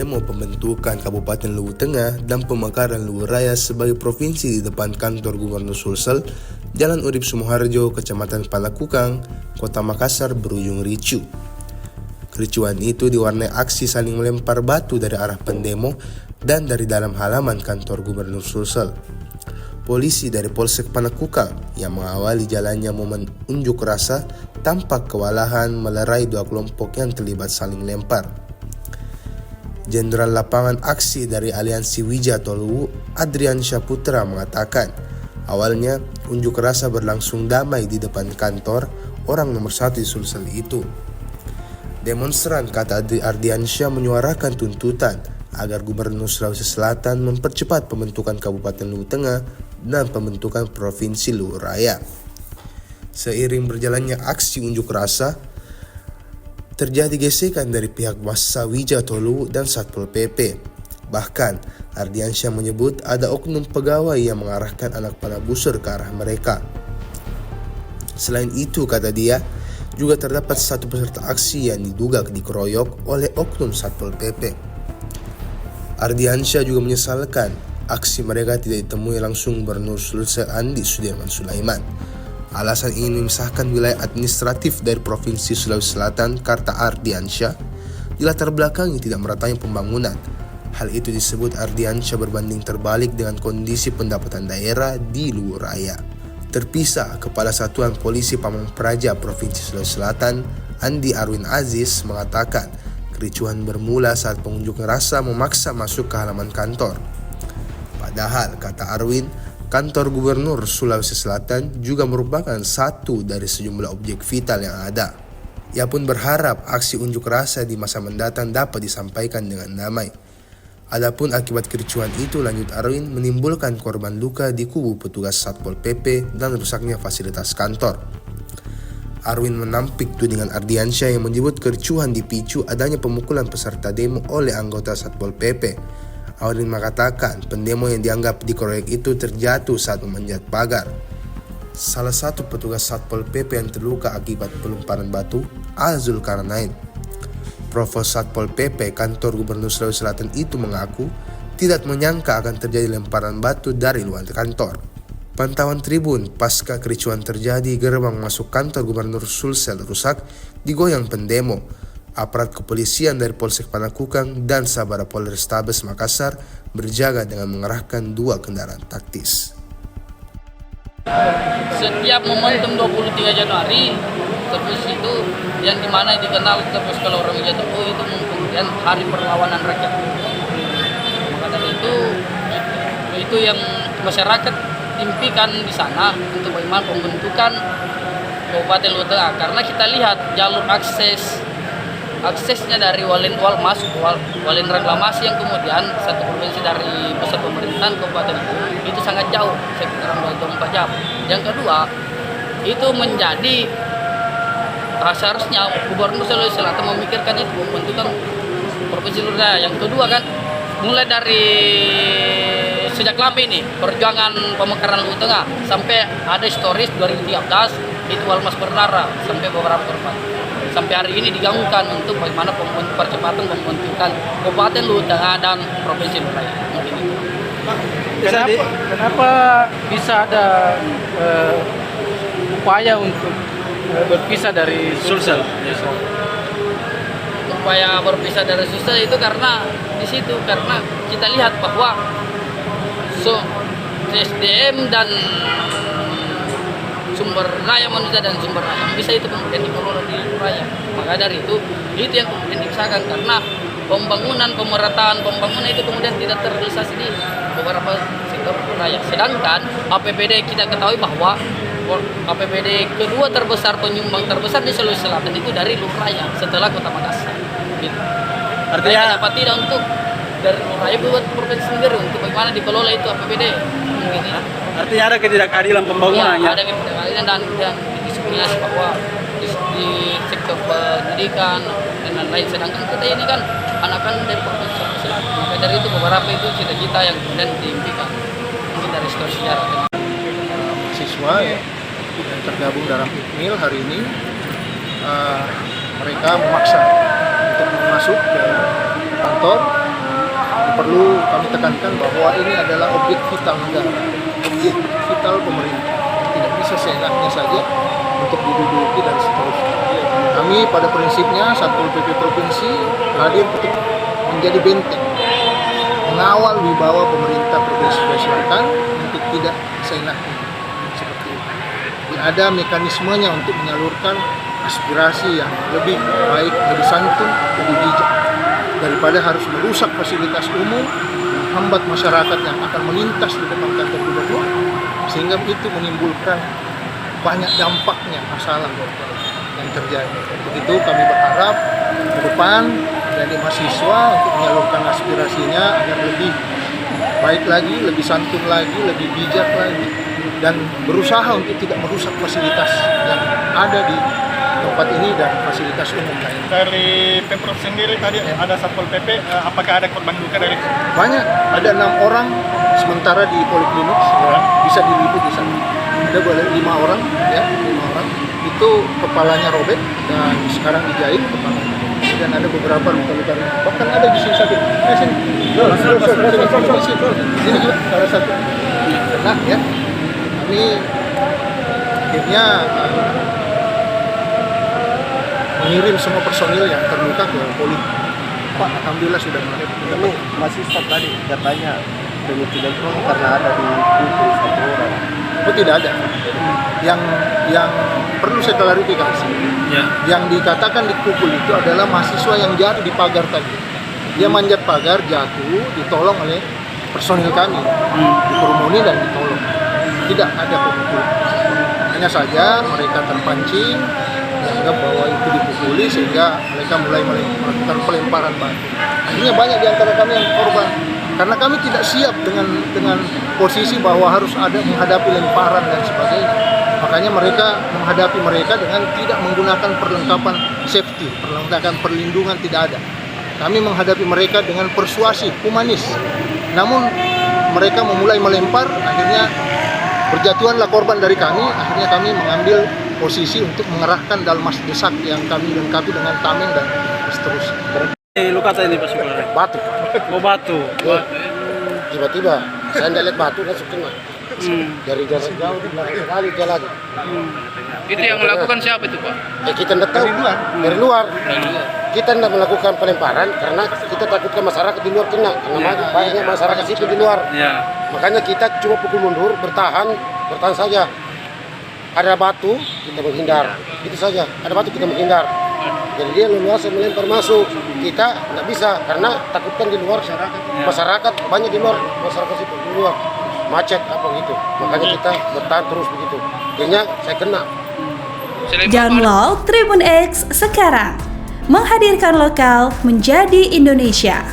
demo pembentukan Kabupaten Luwu Tengah dan pemekaran Luwu Raya sebagai provinsi di depan kantor Gubernur Sulsel, Jalan Urip Sumoharjo, Kecamatan Panakukang, Kota Makassar berujung ricuh. Kericuhan itu diwarnai aksi saling melempar batu dari arah pendemo dan dari dalam halaman kantor Gubernur Sulsel. Polisi dari Polsek Panakukang yang mengawali jalannya momen unjuk rasa tampak kewalahan melerai dua kelompok yang terlibat saling lempar. Jenderal Lapangan Aksi dari Aliansi Wijato Luwu, Adrian Syaputra mengatakan, awalnya unjuk rasa berlangsung damai di depan kantor orang nomor 1 di Sulsel itu. Demonstran, kata Ardiansyah, menyuarakan tuntutan agar Gubernur Sulawesi Selatan mempercepat pembentukan Kabupaten Luwu Tengah dan pembentukan Provinsi Luwu Raya. Seiring berjalannya aksi unjuk rasa, terjadi gesekan dari pihak massa Wijato Luwu dan Satpol PP. Bahkan, Ardiansyah menyebut ada oknum pegawai yang mengarahkan anak panah busur ke arah mereka. Selain itu, kata dia, juga terdapat satu peserta aksi yang diduga dikeroyok oleh oknum Satpol PP. Ardiansyah juga menyesalkan aksi mereka tidak ditemui langsung Gubernur Sulsel Andi Sudirman Sulaiman. Alasan ingin memisahkan wilayah administratif dari Provinsi Sulawesi Selatan, kata Ardiansyah, dilatar belakangi tidak meratanya pembangunan. Hal itu disebut Ardiansyah berbanding terbalik dengan kondisi pendapatan daerah di Luwu Raya. Terpisah, Kepala Satuan Polisi Pamong Praja Provinsi Sulawesi Selatan, Andi Arwin Aziz, mengatakan kericuhan bermula saat pengunjuk rasa memaksa masuk ke halaman kantor. Padahal, kata Arwin, kantor Gubernur Sulawesi Selatan juga merupakan satu dari sejumlah objek vital yang ada. Ia pun berharap aksi unjuk rasa di masa mendatang dapat disampaikan dengan damai. Adapun akibat kericuhan itu, lanjut Arwin, menimbulkan korban luka di kubu petugas Satpol PP dan rusaknya fasilitas kantor. Arwin menampik tudingan Ardiansyah yang menyebut kericuhan dipicu adanya pemukulan peserta demo oleh anggota Satpol PP. Arwin mengatakan pendemo yang dianggap dikeroyok itu terjatuh saat memanjat pagar. Salah satu petugas Satpol PP yang terluka akibat pelemparan batu, Zulkarnain. Provos Satpol PP kantor Gubernur Sulawesi Selatan itu mengaku tidak menyangka akan terjadi lemparan batu dari luar kantor. Pantauan tribun pasca kericuhan terjadi, gerbang masuk kantor Gubernur Sulsel rusak digoyang pendemo. Aparat kepolisian dari Polsek Panakukang dan Sabara Polrestabes Makassar berjaga dengan mengerahkan 2 kendaraan taktis. Setiap momentum 23 Januari terus itu yang dimana dikenal terus kalau orang Wijato itu kemudian hari perlawanan rakyat. Maka dari itu yang masyarakat impikan di sana untuk bagaimana pembentukan Kabupaten Luwu Tengah, karena kita lihat jalur aksesnya dari Walen reklamasi yang kemudian satu provinsi dari pusat pemerintahan kabupaten itu sangat jauh, sekitar 24 jam. Yang kedua, itu menjadi seharusnya Gubernur Sulawesi Selatan memikirkan itu pembentukan provinsi Luwu Raya. Yang kedua kan, mulai dari sejak lama ini perjuangan pemekaran Luwu Tengah sampai ada historis 2013 itu Walmas berdarah sampai beberapa korban. Sampai hari ini diganggukan untuk bagaimana percepatan pembentukan Kabupaten Luwu Tengah dan Provinsi Luwu Raya. Kenapa bisa ada upaya untuk berpisah dari Sulsel? Upaya berpisah dari Sulsel itu karena di situ karena kita lihat bahwa SDM dan sumber daya manusia dan sumber daya bisa itu kemudian dikelola di Luwu Raya. Maka dari itu yang kemudian dipisahkan karena pemerataan pembangunan itu kemudian tidak terrealisasi di beberapa sektor Luwu Raya. Sedangkan APBD kita ketahui bahwa APBD kedua terbesar, penyumbang terbesar di Sulawesi Selatan itu dari Luwu Raya setelah Kota Makassar. Gitu. Artinya kenapa tidak untuk dari Luwu Raya buat provinsi sendiri untuk bagaimana dikelola itu APBD? Artinya ada ketidakadilan pembangunan ya? Ada ketidakadilan dan diskriminasi bahwa di sektor pendidikan dan lain-lain. Sedangkan kita ini kan anak-anak dari provinsi Selatan. Maka dari itu beberapa itu cita-cita yang kemudian diimpikan mungkin dari histori sejarah. Siswa ya, yang tergabung dalam IPMIL hari ini mereka memaksa untuk masuk ke kantor perlu kami tekankan bahwa ini adalah objek vital negara, objek vital pemerintah. Tidak bisa seenaknya saja untuk diduduki dan seterusnya. Kami pada prinsipnya Satpol PP Provinsi hadir untuk menjadi benteng, mengawal wibawa pemerintah Provinsi Sulawesi Selatan untuk tidak seenaknya seperti itu. Ada mekanismenya untuk menyalurkan aspirasi yang lebih baik, lebih santun, lebih bijak daripada harus merusak fasilitas umum, menghambat masyarakat yang akan melintas di depan kantor gubernur, sehingga itu menimbulkan banyak dampaknya masalah yang terjadi. Begitu kami berharap ke depan dari mahasiswa untuk menyalurkan aspirasinya agar lebih baik lagi, lebih santun lagi, lebih bijak lagi, dan berusaha untuk tidak merusak fasilitas yang ada di tempat ini dan fasilitas umum lain. Dari Pemprov sendiri tadi ada Satpol PP, apakah ada korban luka dari? Banyak, ada 6 orang sementara di poliklinik bisa diliput di sana. Ada boleh 5 orang, ya 5 orang. Itu kepalanya robek dan sekarang dijahit kepalanya. Dan ada beberapa luka-luka. Bahkan ada di sini sakit. Sini. Sini juga salah satu. Kena ya. Kami akhirnya mengirim semua personil yang terluka ke Poli. Pak, alhamdulillah sudah melakukan. Ini masih stop tadi katanya penyakit karena ada di pukul 1 orang. Oh, tidak ada. Yang perlu saya klarifikasi. Ya. Yang dikatakan dipukul itu adalah mahasiswa yang jatuh di pagar tadi. Dia manjat pagar, jatuh, ditolong oleh personil kami, dikerumuni dan ditolong. Tidak ada pemukulan. Hanya saja mereka terpancing, dianggap bahwa itu dipukuli sehingga mereka mulai melakukan pelemparan batu. Akhirnya banyak di antara kami yang korban. Karena kami tidak siap dengan posisi bahwa harus ada menghadapi lemparan dan sebagainya. Makanya mereka menghadapi mereka dengan tidak menggunakan perlengkapan safety, perlengkapan perlindungan tidak ada. Kami menghadapi mereka dengan persuasif, humanis. Namun mereka memulai melempar, akhirnya berjatuhanlah korban dari kami. Akhirnya kami mengambil posisi untuk mengerahkan dalmas desak yang kami lengkapi dengan tameng dan seterusnya. Luka tadi Pak Sukarno. Batu. Oh batu. Tiba-tiba saya tidak lihat batu langsung kena. Dari jarak jauh di belakang sekali dia lagi. Itu yang melakukan siapa itu Pak? Kita tidak tahu dari luar. Kita tidak melakukan pelemparan karena kita takutkan masyarakat di luar kena. Karena banyaknya masyarakat sipil di luar. Ya. Makanya kita cuma pukul mundur, bertahan saja. Ada batu, kita menghindar. Itu saja. Ada batu kita menghindar. Jadi dia leluasa melempar masuk. Kita nggak bisa karena takutkan di luar masyarakat banyak di luar, masyarakat sipil di luar macet apa gitu. Makanya kita bertahan terus begitu. Akhirnya saya kena. Download Tribun X sekarang, menghadirkan lokal menjadi Indonesia.